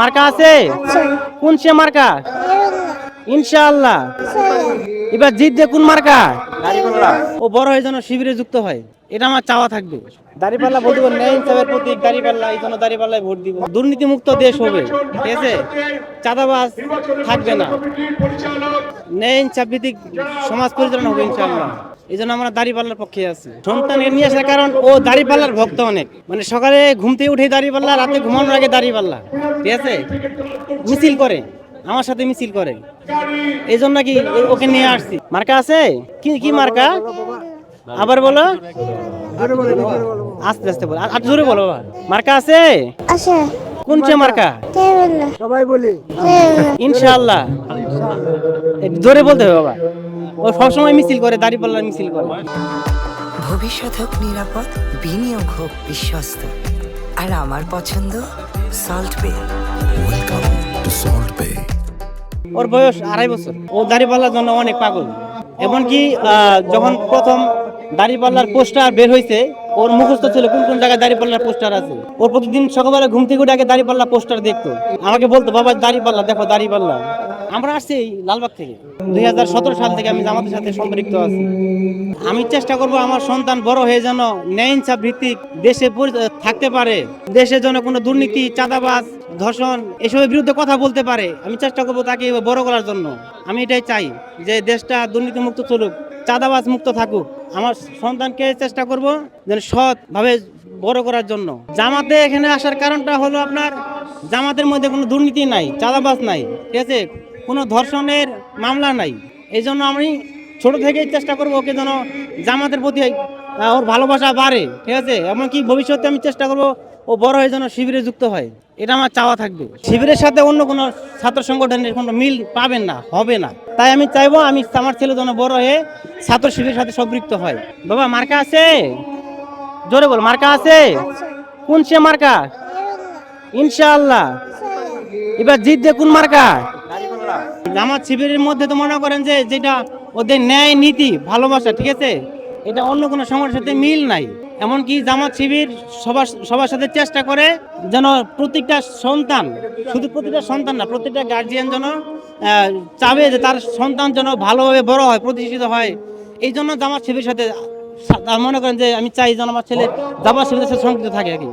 মার্কা আছে? কোন সে মার্কা? ইনশাআল্লাহ। এবার জিতবে কোন মার্কা? ও বড় হয়ে যেন শিবিরে যুক্ত হয়, এটা আমার চাওয়া থাকবে। দাঁড়িপাল্লা বলতে ন্যায় ইনসাফের প্রতীক দাঁড়িপাল্লা, এই জন্য দাঁড়িপাল্লায় ভোট দিব। দুর্নীতি মুক্ত দেশ হবে, ঠিক আছে? চাঁদাবাজ থাকবে না, ন্যায় ইনসাফ ভিত্তিক সমাজ পরিচালনা হবে ইনশাআল্লাহ। এই জন্য আমরা দাঁড়িপাল্লার পক্ষে আছি। সন্তানকে নিয়ে আসার কারণ ও দাঁড়িপাল্লার ভক্ত অনেক, মানে সকালে ঘুম থেকে উঠে দাঁড়িপাল্লা, রাতে ঘুমানোর আগে দাঁড়িপাল্লা, ঠিক আছে? মিছিল করে, আমার সাথে মিছিল করে, এই জন্য কি ওকে নিয়ে আসছি। মার্কা আছে? কি কি মার্কা? আবার বলো, আস্তে আস্তে বলো, আর জোরে বলো। মার্কা আছে? কোন সে মার্কা? সবাই বলি ইনশাআল্লাহ। জোরে বলতে হবে বাবা, ও সবসময় মিছিল করে, দাঁড়িপাল্লার মিছিল করে। ভবিষ্যৎ হোক নিরাপদ, বিনিয়োগ হোক বিশ্বস্ত, আর আমার পছন্দ সল্ট বে। ওয়েলকাম টু সল্ট বে। ওর বয়স 2.5 বছর। ও দাঁড়িপাল্লার জন্য অনেক পাগল। এমনকি যখন প্রথম দাঁড়িপাল্লার পোস্টার বের হয়েছে, ওর মুখস্থ ছিল কোন কোন জায়গায় দাঁড়িপাল্লার পোস্টার আছে। ওর প্রতিদিন সকালবেলা ঘুম থেকে উঠে আগে দাঁড়িপাল্লা পোস্টার দেখতো, আমাকে বলতো বাবা দাঁড়িপাল্লা দেখো, দাঁড়িপাল্লা। আমরা আসছি লালবাগ থেকে, 2017 সাল থেকে আমি জামাতের সাথে সম্পৃক্ত আছি। আমি চেষ্টা করব আমার সন্তান বড় হয়ে যেন ন্যায় ইনসাফ ভিত্তিক দেশে থাকতে পারে, দেশে যেন কোনো দুর্নীতি, চাঁদাবাজ, ধর্ষণ এসবের বিরুদ্ধে কথা বলতে পারে। আমি চেষ্টা করব তাকে বড় করার জন্য। আমি এটাই চাই যে দেশটা দুর্নীতি মুক্ত চলুক, চাঁদাবাজ মুক্ত থাকুক। আমার সন্তানকে চেষ্টা করব যেন সৎভাবে বড় করার জন্য। জামাতে এখানে আসার কারণটা হলো আপনার, জামাতের মধ্যে কোনো দুর্নীতি নাই, চাঁদাবাজ নাই, ঠিক আছে? কোনো ধর্ষণের মামলা নাই। এই জন্য আমি ছোট থেকেই চেষ্টা করবো ওকে যেন জামাতের প্রতি ওর ভালোবাসা বাড়ে, ঠিক আছে? এমনকি ভবিষ্যতে আমি চেষ্টা করবো ও বড় হয়ে যেন শিবিরে যুক্ত হয়, এটা আমার চাওয়া থাকবে। শিবিরের সাথে অন্য কোনো ছাত্র সংগঠনের কোনো মিল পাবেন না, হবে না। তাই আমি চাইবো আমার ছেলে যেন বড় হয়ে ছাত্র শিবিরের সাথে সম্পৃক্ত হয়। বাবা মার্কা আছে? জোরে বল, মার্কা আছে? কোন সে মার্কা? ইনশাআল্লাহ। এবার জিতবে কোন মার্কা? জামাত শিবিরের মধ্যে তো মনে করেন যে যেটা ওদের ন্যায় নীতি ভালোবাসা, ঠিক আছে, এটা অন্য কোনো সংগঠনের সাথে মিল নাই। এমনকি জামাত শিবির সবার সাথে চেষ্টা করে যেন প্রত্যেকটা সন্তান, শুধু প্রতিটা সন্তান না, প্রত্যেকটা গার্জিয়ান যেন চাবে যে তার সন্তান যেন ভালোভাবে বড় হয়, প্রতিষ্ঠিত হয়। এই জন্য জামাত শিবিরের সাথে মনে করেন যে আমি চাই যেন আমার ছেলে জামাত শিবিরের সাথে সংযুক্ত থাকে আর কি।